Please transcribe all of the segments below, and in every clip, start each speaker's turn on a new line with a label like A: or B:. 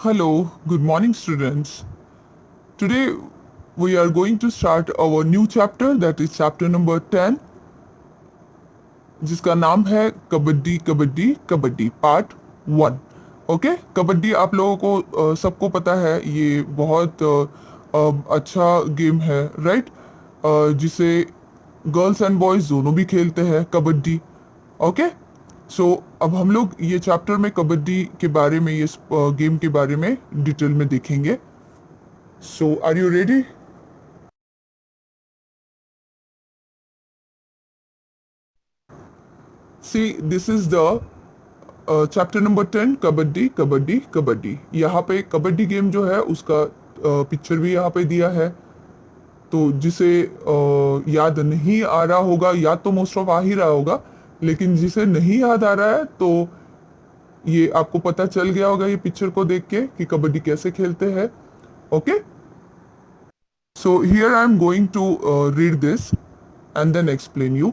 A: Hello, good morning, students. Today we are going to start our new chapter, that is chapter number 10, जिसका नाम है kabaddi kabaddi kabaddi part 1। Okay, kabaddi आप लोगों को सबको पता है, ये बहुत अच्छा गेम है, राइट? जिसे गर्ल्स एंड बॉयज दोनों भी खेलते हैं कबड्डी। ओके, सो अब हम लोग ये चैप्टर में कबड्डी के बारे में, ये गेम के बारे में डिटेल में देखेंगे। So, are you ready? See, this is the chapter number 10, kabaddi kabaddi kabaddi. यहाँ पे कबड्डी गेम जो है उसका पिक्चर भी यहाँ पे दिया है। तो जिसे याद नहीं आ रहा होगा, याद तो मोस्ट ऑफ आ ही रहा होगा, लेकिन जिसे नहीं याद आ रहा है तो ये आपको पता चल गया होगा ये पिक्चर को देख के कि कबड्डी कैसे खेलते हैं। Okay, so here I am going to read this and then explain you.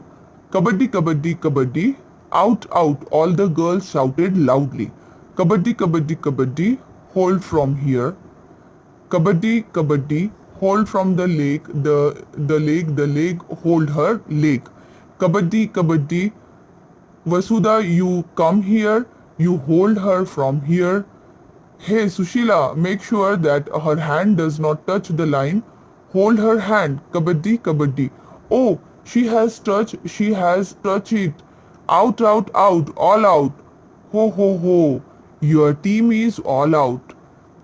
A: Kabaddi, kabaddi, kabaddi. Out, out, all the girls shouted loudly. Kabaddi, kabaddi, kabaddi. Hold from here. Kabaddi, kabaddi. Hold from the leg. The leg. Hold her leg. Kabaddi, kabaddi. Vasudha, you come here. You hold her from here. Hey, Sushila, make sure that her hand does not touch the line. Hold her hand. Kabaddi, kabaddi. Oh, she has touched it. Out, out, out, all out. हो हो, your team is all out.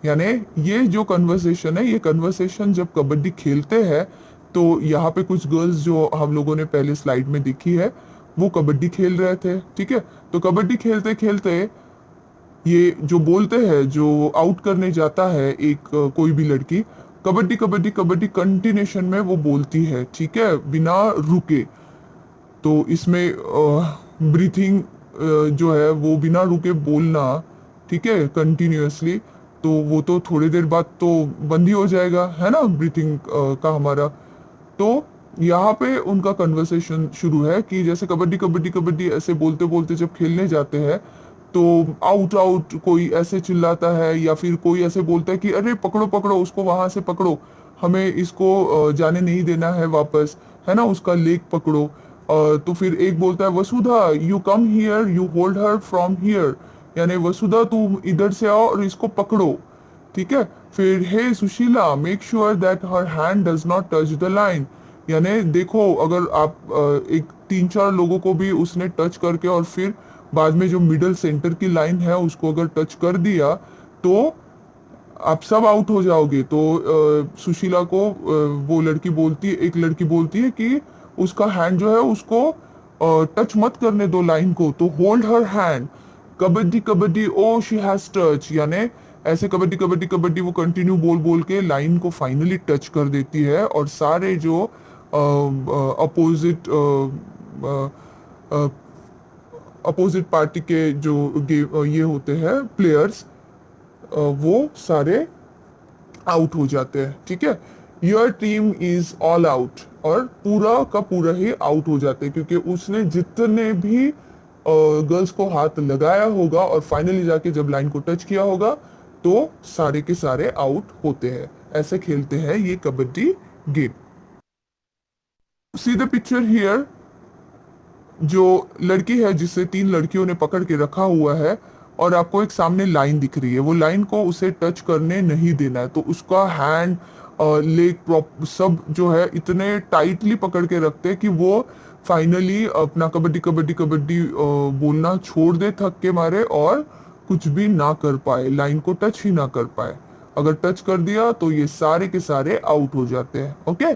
A: यानी ये जो conversation है, ये conversation जब कबड्डी खेलते हैं तो यहाँ पे कुछ गर्ल्स जो हम लोगों ने पहले स्लाइड में देखी है वो कबड्डी खेल रहे थे। ठीक है, तो कबड्डी खेलते खेलते ये जो बोलते हैं, जो आउट करने जाता है एक कोई भी लड़की, कबड्डी कबड्डी कबड्डी कंटिन्यूशन में वो बोलती है, ठीक है, बिना रुके। तो इसमें ब्रीथिंग जो है वो बिना रुके बोलना, ठीक है, कंटिन्यूअसली, तो वो तो थोड़ी देर बाद तो बंद ही हो जाएगा, है ना, ब्रीथिंग का हमारा। तो यहाँ पे उनका कन्वर्सेशन शुरू है कि जैसे कबड्डी कबड्डी कबड्डी ऐसे बोलते बोलते जब खेलने जाते हैं तो आउट आउट कोई ऐसे चिल्लाता है, या फिर कोई ऐसे बोलता है कि अरे पकड़ो पकड़ो उसको, वहां से पकड़ो, हमें इसको जाने नहीं देना है वापस, है ना, उसका लेग पकड़ो। तो फिर एक बोलता है Vasudha, you come here, you hold her from here, यानी वसुधा तुम इधर से आओ और इसको पकड़ो। ठीक है, फिर hey Sushila, make sure that her hand does not touch the line, यानी देखो अगर आप एक 3-4 लोगों को भी उसने टच करके और फिर बाद में जो मिडल सेंटर की लाइन है उसको अगर टच कर दिया तो आप सब आउट हो जाओगे। तो सुशीला को वो लड़की बोलती है, एक लड़की बोलती है कि उसका हैंड जो है उसको टच मत करने दो लाइन को, तो hold her hand. Kabaddi kabaddi, oh she has touch, यानी ऐसे कबड्डी कबड्डी कबड्डी वो कंटिन्यू बोल बोल के लाइन को फाइनली टच कर देती है, और सारे जो अपोजिट पार्टी के जो ये होते हैं प्लेयर्स, वो सारे आउट हो जाते हैं। ठीक है, your team is all out, और पूरा का पूरा ही आउट हो जाते हैं, क्योंकि उसने जितने भी गर्ल्स को हाथ लगाया होगा और फाइनली जाके जब लाइन को टच किया होगा तो सारे के सारे आउट होते हैं। ऐसे खेलते हैं ये kabaddi game. See the picture here, जो लड़की है जिसे 3 लड़कियों ने पकड़ के रखा हुआ है, और आपको एक सामने लाइन दिख रही है, वो लाइन को उसे टच करने नहीं देना है, तो उसका हैंड लेग सब जो है इतने टाइटली पकड़ के रखते हैं कि वो फाइनली अपना कबड्डी कबड्डी कबड्डी बोलना छोड़ दे थक के मारे, और कुछ भी ना कर पाए, लाइन को टच ही ना कर पाए। अगर टच कर दिया तो ये सारे के सारे आउट हो जाते हैं। Okay,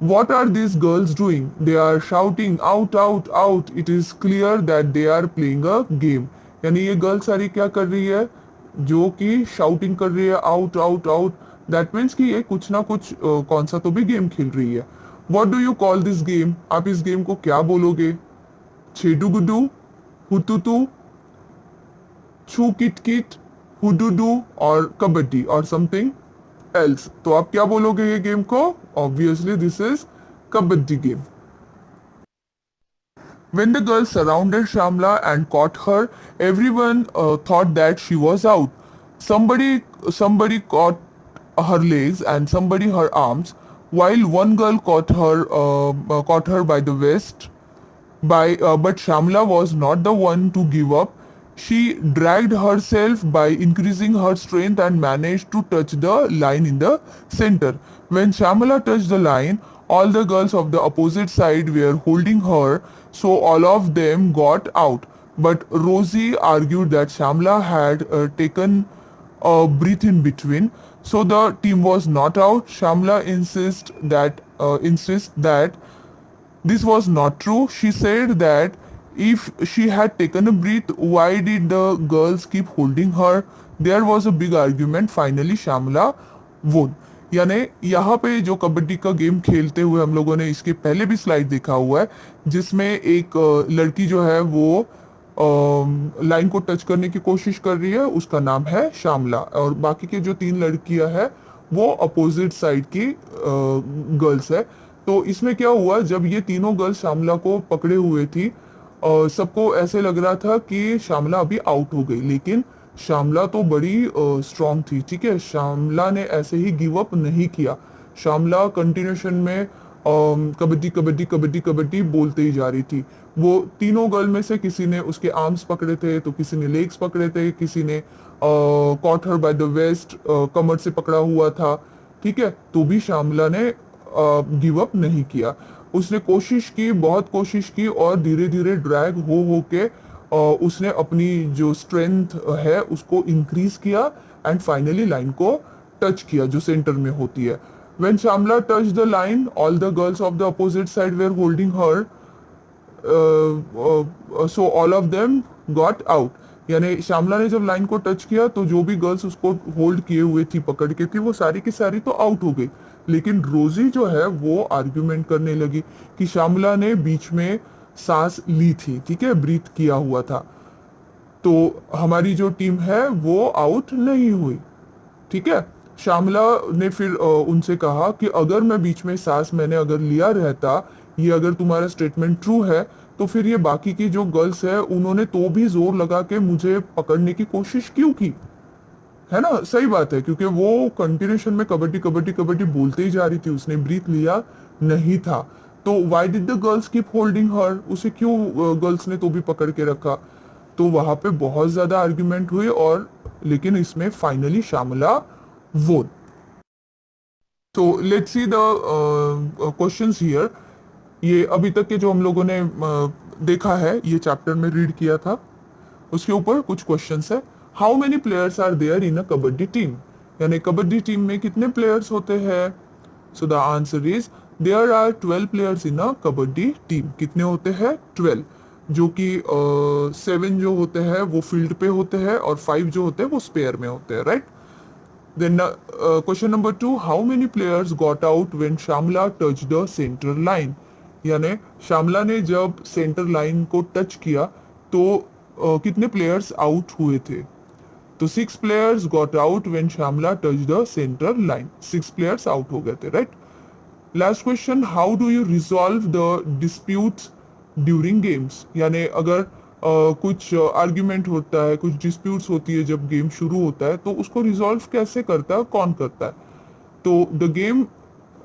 A: What are these girls doing? They are shouting out, out, out. It is clear that they are playing a game. यानी ये गर्ल सारी क्या कर रही है, जो कि शाउटिंग कर रही है, out out out. That means कि ये कुछ ना कुछ कौन सा तो भी गेम खेल रही है। What do you call this game? आप इस गेम को क्या बोलोगे? छेडू गुडू, हुतुतु, छू किट किट, हुडुडू, और कबड्डी, और समथिंग else. तो आप क्या बोलोगे ये गेम को? Obviously this is kabaddi game. When the girls surrounded Shamla and caught her, everyone thought that she was out. Somebody caught her legs and somebody her arms, while one girl caught her by the waist. But Shamla was not the one to give up. She dragged herself by increasing her strength and managed to touch the line in the center. When Shamla touched the line, all the girls of the opposite side were holding her, so all of them got out. But Rosie argued that Shamla had taken a breath in between, so the team was not out. Shamla insists that this was not true. She said that if she had taken a breath, why did the girls keep holding her? There was a big argument. Finally, Shamla won. यानी यहाँ पे जो कबड्डी का game खेलते हुए हम लोगों ने इसके पहले भी स्लाइड देखा हुआ है, जिसमें एक लड़की जो है वो लाइन को टच करने की कोशिश कर रही है, उसका नाम है श्यामला, और बाकी के जो तीन लड़कियां हैं वो अपोजिट साइड की गर्ल्स है। तो इसमें क्या हुआ, जब ये तीनों गर्ल्स श्यामला को पकड़े हुए थी, सबको ऐसे लग रहा था कि श्यामला अभी आउट हो गई, लेकिन श्यामला तो बड़ी स्ट्रांग थी। ठीक है, श्यामला ने ऐसे ही गिव अप नहीं किया। श्यामला कंटिन्यूशन में कबड्डी कबड्डी कबड्डी कबड्डी बोलते ही जा रही थी। वो तीनों गर्ल में से किसी ने उसके आर्म्स पकड़े थे, तो किसी ने लेग्स पकड़े थे, किसी ने caught her by the waist, कमर से पकड़ा हुआ था। ठीक है, तो भी श्यामला ने गिव अप नहीं किया। उसने कोशिश की, बहुत कोशिश की, और धीरे धीरे ड्रैग हो के उसने अपनी जो स्ट्रेंथ है उसको इंक्रीज किया एंड फाइनली लाइन को टच किया जो सेंटर में होती है। When Shamla touched the line, all the girls of the opposite side were holding her, so all of them got out. यानी श्यामला ने जब लाइन को टच किया तो जो भी गर्ल्स उसको होल्ड किए हुए थी, पकड़ के थी, वो सारी की सारी तो आउट हो गई। लेकिन रोजी जो है वो आर्ग्यूमेंट करने लगी कि श्यामला ने बीच में सांस ली थी, ठीक है, ब्रीथ किया हुआ था, तो हमारी जो टीम है वो आउट नहीं हुई। ठीक है, श्यामला ने फिर उनसे कहा कि अगर मैं बीच में सांस मैंने अगर लिया रहता, ये अगर तुम्हारा स्टेटमेंट ट्रू है, तो फिर ये बाकी की जो गर्ल्स है उन्होंने तो भी जोर लगा के मुझे पकड़ने की कोशिश क्यों की? है ना, सही बात है, क्योंकि वो कंटिन्यूशन में कबड्डी कबड्डी कबड्डी बोलते ही जा रही थी, उसने ब्रीथ लिया नहीं था। तो why did the girls keep holding her, उसे क्यों गर्ल्स ने तो भी पकड़ के रखा? तो वहां पे बहुत ज्यादा आर्ग्यूमेंट हुई, और लेकिन इसमें फाइनली श्यामला वोन। तो let's see the questions here. ये अभी तक के जो हम लोगों ने देखा है, ये चैप्टर में रीड किया था, उसके ऊपर कुछ क्वेश्चंस है। How many players are there in a kabaddi team, यानी कबड्डी टीम में कितने प्लेयर्स होते हैं? So the answer is there are 12 players in a kabaddi team. कितने होते हैं? 12, जो कि 7 जो होते हैं वो फील्ड पे होते हैं और 5 जो होते हैं वो स्पेयर में होते हैं, right? Then question number 2, how many players got out when Shamla touched the center line? यानी श्यामला ने जब सेंटर लाइन को टच किया तो कितने प्लेयर्स आउट हुए थे? तो 6 players got out when Shyamala touch the centre line. 6 players out हो गए थे, right? Last question, how do you resolve the disputes during games? यानी अगर कुछ आर्ग्यूमेंट होता है, कुछ डिस्प्यूट्स होती है जब गेम शुरू होता है, तो उसको रिजॉल्व कैसे करता है, कौन करता है? तो the game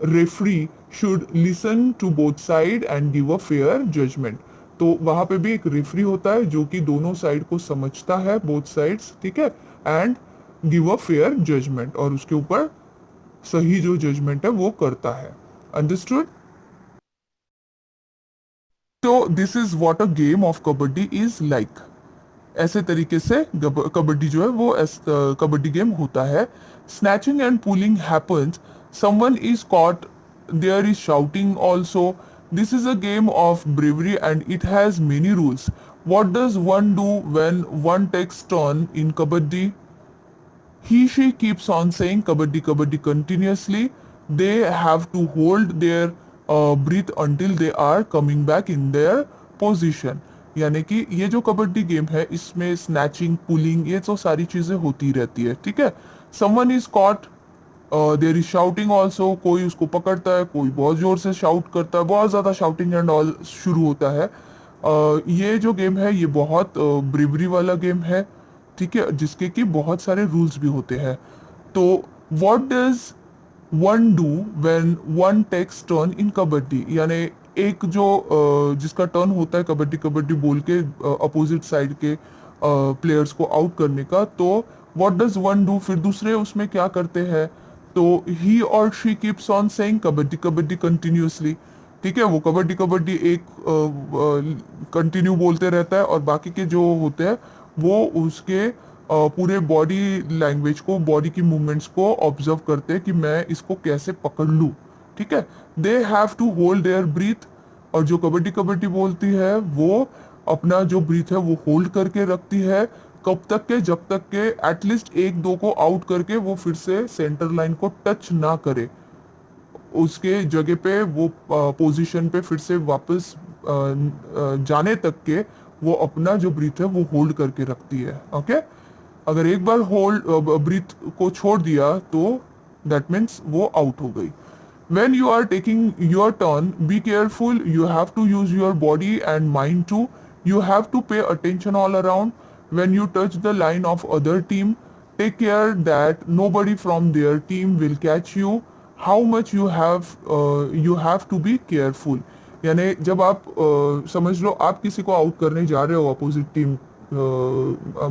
A: referee should listen to both side and give a fair judgement. तो वहां पे भी एक रेफरी होता है जो कि दोनों साइड को समझता है, बोथ साइड्स, ठीक है, and give a fair judgement, और उसके ऊपर सही जो जजमेंट है वो करता है। अंडरस्टूड? तो this is what a game of kabaddi is like. ऐसे तरीके से कबड्डी जो है वो कबड्डी गेम होता है। Snatching and pulling happens, someone is caught, there is shouting also. This is a game of bravery and it has many rules. What does one do when one takes turn in kabaddi? He she keeps on saying kabaddi kabaddi continuously. They have to hold their breath until they are coming back in their position. यानी कि ये जो kabaddi game है इसमें snatching, pulling, ये तो सारी चीजें होती रहती है, ठीक है। Someone is caught, there is shouting also, कोई उसको पकड़ता है, कोई बहुत जोर से शाउट करता है, बहुत ज्यादा शाउटिंग एंड ऑल शुरू होता है। ये जो गेम है ये बहुत ब्रेवरी वाला गेम है, ठीक है, जिसके कि बहुत सारे रूल्स भी होते हैं। तो what does one do when one takes turn in kabaddi, यानी एक जो जिसका टर्न होता है कबड्डी कबड्डी बोल के अपोजिट साइड के प्लेयर्स को आउट करने का, तो व्हाट डज वन डू, फिर दूसरे उसमें क्या करते हैं? तो ही और she keeps on saying kabaddi kabaddi continuously. ठीक है, वो कबड्डी कबड्डी एक कंटिन्यू बोलते रहता है, और बाकी के जो होते हैं वो उसके पूरे बॉडी लैंग्वेज को, बॉडी की मूवमेंट्स को ऑब्जर्व करते हैं कि मैं इसको कैसे पकड़ लूँ। ठीक है, they have to hold their breath, और जो कबड्डी कबड्डी बोलती है वो अपना जो ब्रीथ है वो होल्ड करके रखती है। कब तक के? जब तक के एटलीस्ट एक दो को आउट करके वो फिर से सेंटर लाइन को टच ना करे, उसके जगह पे वो पोजीशन पे फिर से वापस जाने तक के वो अपना जो ब्रीथ है वो होल्ड करके रखती है। ओके, अगर एक बार होल्ड ब्रीथ को छोड़ दिया तो दैट मीन्स वो आउट हो गई। When you are taking your turn, be careful. You have to use your body and mind too. You have to pay attention all around. When you touch the line of other team, take care that nobody from their team will catch you. How much you have to be careful. यानी जब आप समझ लो आप किसी को out करने जा रहे हो, अपोजिट टीम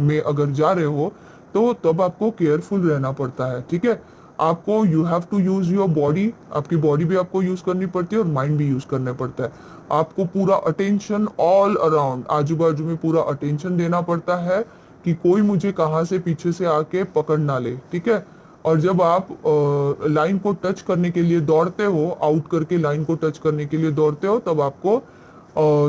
A: में अगर जा रहे हो, तो तब आपको केयरफुल रहना पड़ता है। ठीक है, आपको you have to use your body, आपकी बॉडी भी आपको यूज करनी पड़ती है और माइंड भी यूज करना पड़ता है। आपको पूरा अटेंशन ऑल अराउंड, आजू बाजू में पूरा अटेंशन देना पड़ता है कि कोई मुझे कहाँ से पीछे से आके पकड़ ना ले। ठीक है, और जब आप लाइन को टच करने के लिए दौड़ते हो, आउट करके लाइन को टच करने के लिए दौड़ते हो, तब आपको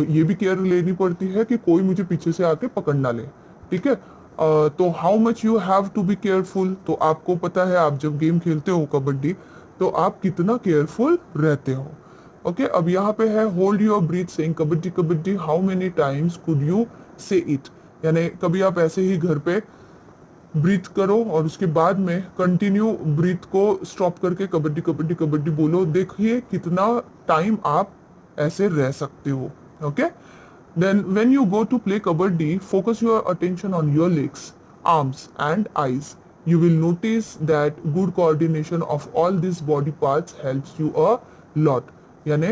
A: ये भी केयर लेनी पड़ती है कि कोई मुझे पीछे से आके पकड़ ना ले। ठीक है, तो how much you have to be careful, तो आपको पता है आप जब गेम खेलते हो कबड्डी तो आप कितना केयरफुल रहते हो। ओके, अब यहाँ पे है hold your breathe saying kabaddi kabaddi, how many times could you से इट, यानी कभी आप ऐसे ही घर पे ब्रीथ करो और उसके बाद में कंटिन्यू ब्रीथ को स्टॉप करके कबड्डी कबड्डी कबड्डी बोलो, देखिए कितना टाइम आप ऐसे रह सकते हो। Okay, then when you go to play kabaddi, focus your attention on your legs, arms and eyes. You will notice that good coordination of all these body parts helps you a lot. यानी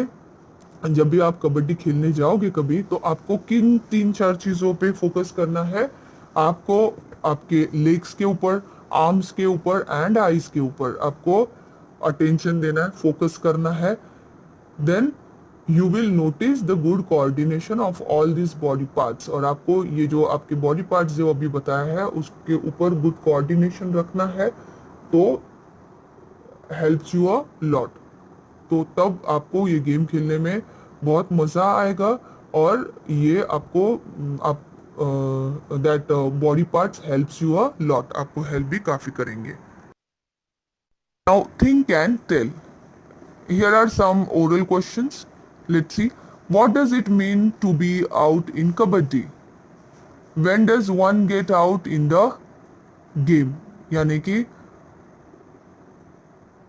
A: जब भी आप कबड्डी खेलने जाओगे कभी, तो आपको किन 3-4 चीजों पे फोकस करना है? आपको आपके लेग्स के ऊपर, आर्म्स के ऊपर एंड आईज के ऊपर आपको अटेंशन देना है, फोकस करना है। Then you will notice the good coordination of all this body parts, और आपको ये जो आपके बॉडी पार्ट्स जो अभी बताया है उसके ऊपर गुड कोऑर्डिनेशन रखना है, तो हेल्प्स यू अ लॉट। तो तब आपको ये गेम खेलने में बहुत मजा आएगा, और ये आपको आप that body parts helps you a lot, आपको हेल्प भी काफी करेंगे। Now think and tell, here are some oral questions. Let's see. What does it mean to be out in kabaddi? When does one get out in the game? यानी कि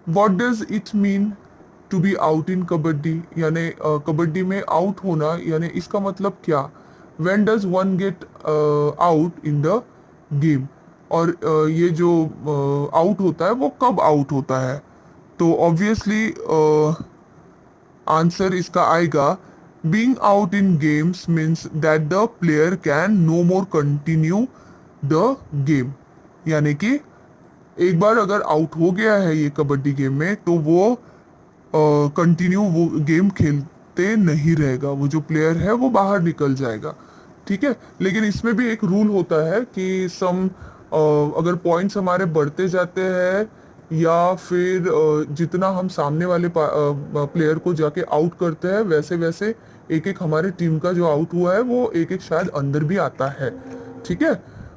A: what does it mean to be out in kabaddi? यानी कबड्डी में out होना, यानी इसका मतलब क्या? When does one get out in the game? और ये जो आउट होता है वो कब आउट होता है? तो ऑब्वियसली आंसर इसका आएगा, being out in games means that the player can no more continue the game. यानी कि एक बार अगर आउट हो गया है ये कबड्डी गेम में, तो वो कंटिन्यू वो गेम खेलते नहीं रहेगा, वो जो प्लेयर है वो बाहर निकल जाएगा। ठीक है, लेकिन इसमें भी एक रूल होता है कि अगर पॉइंट्स हमारे बढ़ते जाते हैं, या फिर जितना हम सामने वाले प्लेयर को जाके आउट करते हैं, वैसे वैसे एक एक हमारे टीम का जो आउट हुआ है वो एक एक शायद अंदर भी आता है। ठीक है,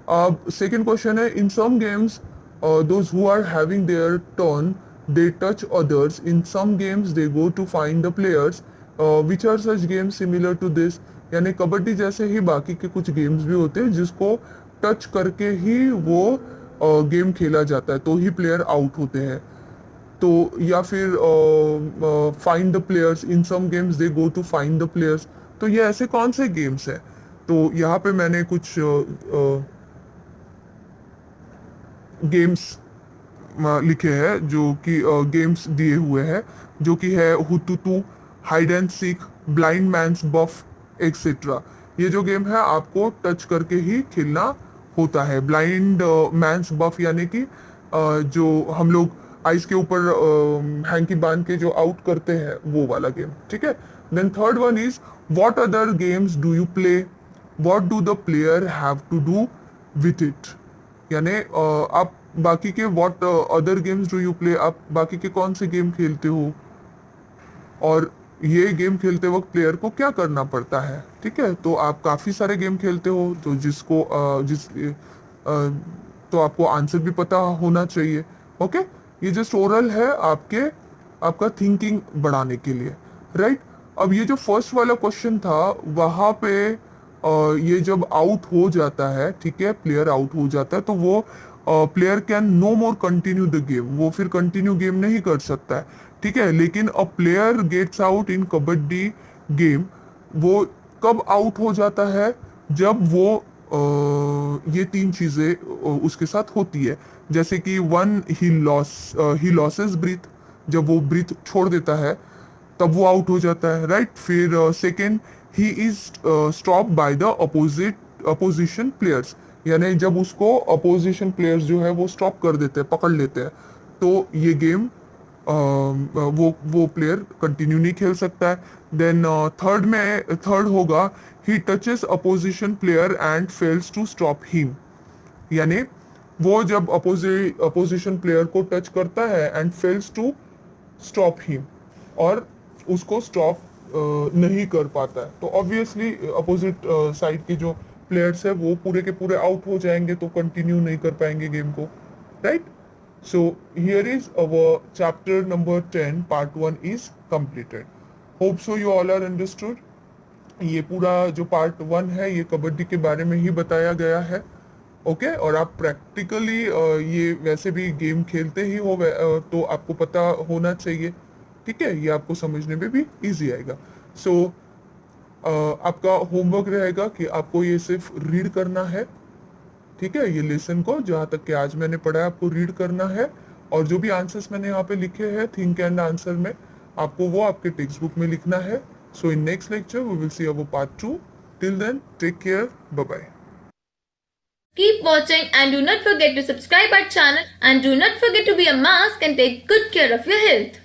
A: अब सेकेंड क्वेश्चन है, in some games those who are having their turn they touch others, in some games they go to find the players, which are such games similar to this. यानी कबड्डी जैसे ही बाकी के कुछ गेम्स भी होते हैं जिसको टच करके ही वो गेम खेला जाता है, तो ही प्लेयर आउट होते हैं। तो या फिर find the players, in some games they go to find the players. तो ये ऐसे कौन से गेम्स हैं? तो यहाँ पे मैंने कुछ गेम्स लिखे हैं, जो कि गेम्स दिए हुए हैं, जो कि है hututu, hide and seek, blind man's buff, etcetera. ये जो गेम है आपको टच करके ही खेलना होता है। ब्लाइंड मैन्स बफ यानी कि जो हम लोग आइस के ऊपर हैंकी बांध के जो आउट करते हैं, वो वाला गेम, ठीक है। Then third one is what other games do you play, what do the player have to do with it. यानी आप बाकी के what other games do you play, आप बाकी के कौन से गेम खेलते हो, और ये गेम खेलते वक्त प्लेयर को क्या करना पड़ता है, ठीक है। तो आप काफ़ी सारे गेम खेलते हो, तो तो आपको आंसर भी पता होना चाहिए। ओके, ये जस्ट ओरल है आपका थिंकिंग बढ़ाने के लिए, राइट। अब ये जो फर्स्ट वाला क्वेश्चन था, वहाँ पे ये जब आउट हो जाता है, ठीक है, प्लेयर आउट हो जाता है, तो वो player can no more continue the game, वो फिर कंटिन्यू गेम नहीं कर सकता है, ठीक है। लेकिन a player gets out in kabaddi game, वो कब आउट हो जाता है, जब वो ये तीन चीजें उसके साथ होती है। जैसे कि वन, ही लॉसेस ब्रीथ, जब वो ब्रीथ छोड़ देता है तब वो आउट हो जाता है, राइट। फिर second, he is stop by the opposition players, यानी जब उसको अपोजिशन प्लेयर्स जो है वो स्टॉप कर देते हैं, पकड़ लेते हैं, तो ये गेम वो प्लेयर कंटिन्यू नहीं खेल सकता है। देन थर्ड होगा, he touches opposition player and fails to stop him, यानी वो जब अपोजिशन प्लेयर को टच करता है and fails to stop him, और उसको स्टॉप नहीं कर पाता है, तो ऑब्वियसली अपोजिट साइड के जो प्लेयर्स है वो पूरे के पूरे आउट हो जाएंगे, तो कंटिन्यू नहीं कर पाएंगे गेम को, right. So here is our chapter number 10 part 1 is completed. Hope so you all are understood. ये पूरा जो पार्ट 1 है ये कबड्डी के बारे में ही बताया गया है, ओके। और आप प्रैक्टिकली ये वैसे भी गेम खेलते ही हो, तो आपको पता होना चाहिए, ठीक है। ये आपको समझने में भी इजी आएगा। सो आपका होमवर्क रहेगा कि आपको ये सिर्फ रीड करना है, ठीक है। ये लेसन को जहाँ तक कि आज मैंने पढ़ा है आपको रीड करना है, और जो भी आंसर्स मैंने यहाँ पे लिखे हैं थिंक एंड आंसर में, आपको वो आपके टेक्स्ट बुक में लिखना है। So in next lecture we will see our part 2। Till then take care, bye bye.
B: Keep watching and do not forget to subscribe our channel and do not forget to be a mask and take good care of your health.